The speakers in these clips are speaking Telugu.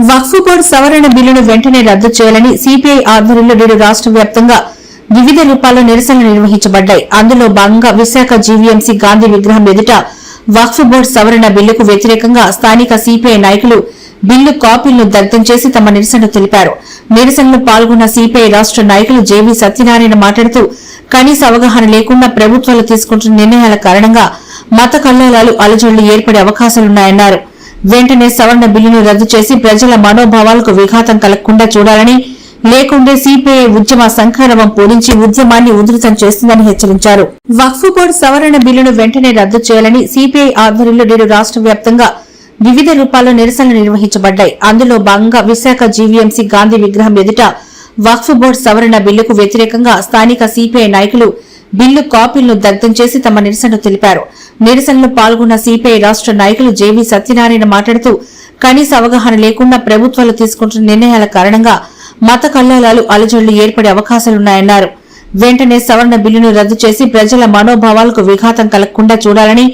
వక్ఫ్ బోర్డు సవరణ బిల్లును వెంటనే రద్దు చేయాలని సిపిఐ ఆధ్వర్యంలో నేడు రాష్ట్ర వ్యాప్తంగా వివిధ రూపాల్లో నిరసనలు నిర్వహించబడ్డాయి. అందులో భాగంగా విశాఖ జీవీఎంసీ గాంధీ విగ్రహం ఎదుట వక్ఫ్ బోర్డు సవరణ బిల్లుకు వ్యతిరేకంగా స్థానిక సిపిఐ నాయకులు బిల్లు కాపీలను దగ్ధం చేసి తమ నిరసన తెలిపారు. నిరసనలో పాల్గొన్న సిపిఐ రాష్ట్ర నాయకులు జేవీ సత్యనారాయణ మాట్లాడుతూ కనీస అవగాహన లేకుండా ప్రభుత్వాలు తీసుకుంటున్న నిర్ణయాల కారణంగా మత కల్లోలాలు అలజడులు ఏర్పడే అవకాశాలున్నాయన్నారు. వెంటనే సవరణ బిల్లును రద్దు చేసి ప్రజల మనోభావాలకు విఘాతం కలగకుండా చూడాలని, లేకుంటే సిపిఐ ఉద్యమ సంఖారవం పూరించి ఉద్యమాన్ని ఉధృతం చేస్తుందని హెచ్చరించారు. వక్ఫ్ బోర్డు సవరణ బిల్లును వెంటనే రద్దు చేయాలని సిపిఐ ఆధ్వర్యంలో నేడు రాష్ట్ర వ్యాప్తంగా వివిధ రూపాల్లో నిరసనలు నిర్వహించబడ్డాయి. అందులో భాగంగా విశాఖ జీవీఎంసీ గాంధీ విగ్రహం ఎదుట వక్ఫ్ బోర్డు సవరణ బిల్లుకు వ్యతిరేకంగా స్థానిక సిపిఐ నాయకులు బిల్లు కాపీలను దగ్ధం చేసి తమ నిరసన తెలిపారు. నిరసనలో పాల్గొన్న సిపిఐ రాష్ట్ర నాయకులు జేవీ సత్యనారాయణ మాట్లాడుతూ కనీస అవగాహన లేకుండా ప్రభుత్వాలు తీసుకుంటున్న నిర్ణయాల కారణంగా మత కల్లోలాలు అలజడులు ఏర్పడే అవకాశాలున్నాయన్నారు. వెంటనే సవరణ బిల్లును రద్దు చేసి ప్రజల మనోభావాలకు విఘాతం కలగకుండా చూడాలని,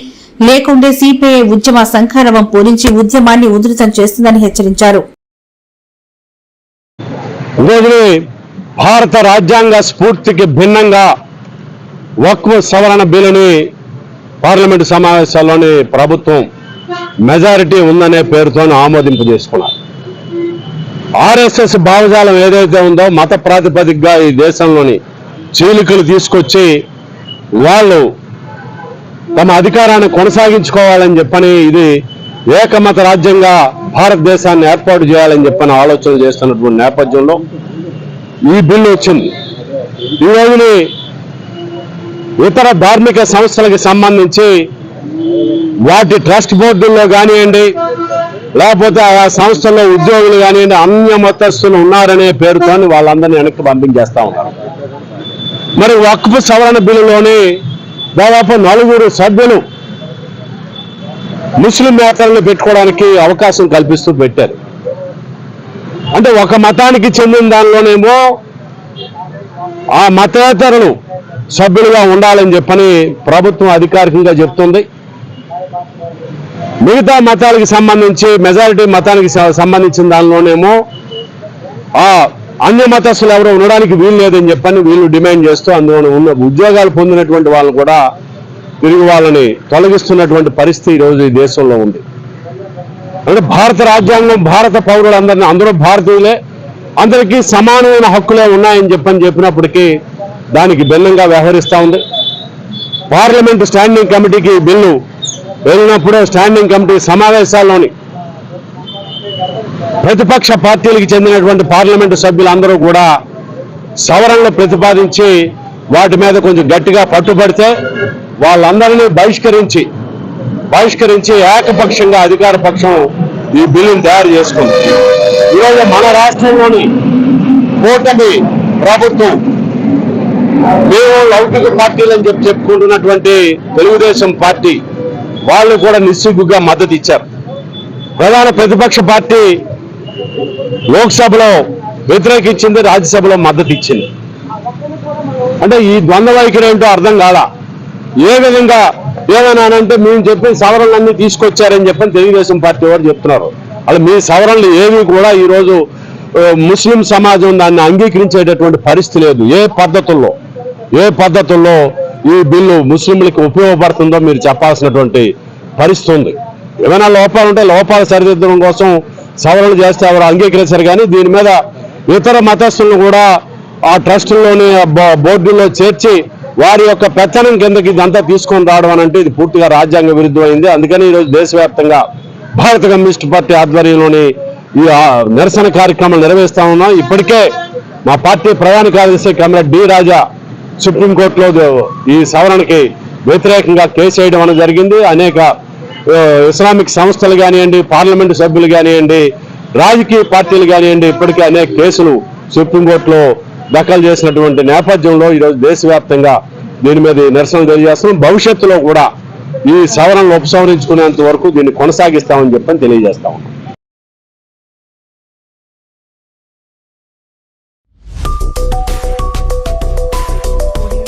లేకుంటే సిపిఐ ఉద్యమ సంఖారవం పూరించి ఉద్యమాన్ని ఉధృతం చేస్తుందని హెచ్చరించారు. భారత రాజ్యాంగ స్ఫూర్తికి భిన్నంగా వక్ఫ్ సవరణ బిల్లుని పార్లమెంటు సమావేశాల్లోని ప్రభుత్వం మెజారిటీ ఉందనే పేరుతో ఆమోదింపు చేసుకున్నారు. ఆర్ఎస్ఎస్ భావజాలం ఏదైతే ఉందో మత ప్రాతిపదికగా ఈ దేశంలోని చీలికలు తీసుకొచ్చి వాళ్ళు తమ అధికారాన్ని కొనసాగించుకోవాలని చెప్పని, ఇది ఏకమత రాజ్యంగా భారతదేశాన్ని ఏర్పాటు చేయాలని చెప్పని ఆలోచన చేస్తున్నటువంటి నేపథ్యంలో ఈ బిల్లు వచ్చింది. ఈ రోజుని ఇతర ధార్మిక సంస్థలకు సంబంధించి వాటి ట్రస్ట్ బోర్డుల్లో కానివ్వండి, లేకపోతే ఆ సంస్థల్లో ఉద్యోగులు కానివ్వండి, అన్య మతస్థులు ఉన్నారనే పేరుతో వాళ్ళందరినీ వెనక్కి పంపించేస్తా ఉన్నారు. మరి వక్ఫ్ సవరణ బిల్లులోని దాదాపు 4 సభ్యులు ముస్లిం నేతలను పెట్టుకోవడానికి అవకాశం కల్పిస్తూ పెట్టారు. అంటే ఒక మతానికి చెందిన దానిలోనేమో ఆ మతేతరులు సభ్యులుగా ఉండాలని చెప్పని ప్రభుత్వం అధికారికంగా చెప్తుంది. మిగతా మతాలకు సంబంధించి మెజారిటీ మతానికి సంబంధించిన దానిలోనేమో ఆ అన్య మతస్థులు ఎవరో ఉండడానికి వీలు లేదని చెప్పని వీళ్ళు డిమాండ్ చేస్తూ అందులో ఉన్న ఉద్యోగాలు పొందినటువంటి వాళ్ళు కూడా తిరిగి వాళ్ళని తొలగిస్తున్నటువంటి పరిస్థితి ఈరోజు ఈ దేశంలో ఉంది. అంటే భారత రాజ్యాంగం భారత పౌరులందరినీ, అందరూ భారతీయులే, అందరికీ సమానమైన హక్కులే ఉన్నాయని చెప్పినప్పటికీ దానికి భిన్నంగా వ్యవహరిస్తూ ఉంది. పార్లమెంటు స్టాండింగ్ కమిటీకి బిల్లు వెళ్ళినప్పుడు స్టాండింగ్ కమిటీ సమావేశాల్లోని ప్రతిపక్ష పార్టీలకు చెందినటువంటి పార్లమెంటు సభ్యులందరూ కూడా సవరణలు ప్రతిపాదించి వాటి మీద కొంచెం గట్టిగా పట్టుబడితే వాళ్ళందరినీ బహిష్కరించి ఏకపక్షంగా అధికార పక్షం ఈ బిల్లును తయారు చేసుకుంది. ఈరోజు మన రాష్ట్రంలోని కూటమి ప్రభుత్వం మేము లౌకిక పార్టీలని చెప్పుకుంటున్నటువంటి తెలుగుదేశం పార్టీ వాళ్ళు కూడా నిస్సిగ్గుగా మద్దతు ఇచ్చారు. ప్రధాన ప్రతిపక్ష పార్టీ లోక్సభలో వ్యతిరేకించింది, రాజ్యసభలో మద్దతు ఇచ్చింది. అంటే ఈ ద్వంద్వ వైఖరి ఏంటో అర్థం కాలా. ఏ విధంగా ఏమన్నానంటే మేము చెప్పిన సవరణలన్నీ తీసుకొచ్చారని చెప్పని తెలుగుదేశం పార్టీ వారు చెప్తున్నారు. అలా మీ సవరణలు ఏమీ కూడా ఈరోజు ముస్లిం సమాజం దాన్ని అంగీకరించేటటువంటి పరిస్థితి లేదు. ఏ పద్ధతుల్లో ఈ బిల్లు ముస్లింలకు ఉపయోగపడుతుందో మీరు చెప్పాల్సినటువంటి పరిస్థితి ఉంది. ఏమైనా లోపాలు ఉంటే లోపాలు సరిదిద్దడం కోసం సవరణలు చేస్తే ఎవరు అంగీకరించారు. కానీ దీని మీద ఇతర మతస్థులను కూడా ఆ ట్రస్టుల్లోని బోర్డుల్లో చేర్చి వారి యొక్క పెత్తనం కిందకి ఇదంతా తీసుకొని రావడం అని అంటే ఇది పూర్తిగా రాజ్యాంగ విరుద్ధమైంది. అందుకని ఈరోజు దేశవ్యాప్తంగా భారత కమ్యూనిస్ట్ పార్టీ ఆధ్వర్యంలోని ఈ నిరసన కార్యక్రమాలు నిర్వహిస్తా ఉన్నాం. ఇప్పటికే మా పార్టీ ప్రధాన కార్యదర్శి కమ్రేడ్ డి రాజా సుప్రీంకోర్టులో ఈ సవరణకి వ్యతిరేకంగా కేసు వేయడం అనేది జరిగింది. అనేక ఇస్లామిక్ సంస్థలు కానివ్వండి, పార్లమెంటు సభ్యులు కానివ్వండి, రాజకీయ పార్టీలు కానివ్వండి, ఇప్పటికే అనేక కేసులు సుప్రీంకోర్టులో దాఖలు చేసినటువంటి నేపథ్యంలో ఈరోజు దేశవ్యాప్తంగా దీని మీద నిరసన తెలియజేస్తున్నాం. భవిష్యత్తులో కూడా ఈ సవరణలు ఉపసంహరించుకునేంత వరకు దీన్ని కొనసాగిస్తామని చెప్పని తెలియజేస్తా ఉన్నాం.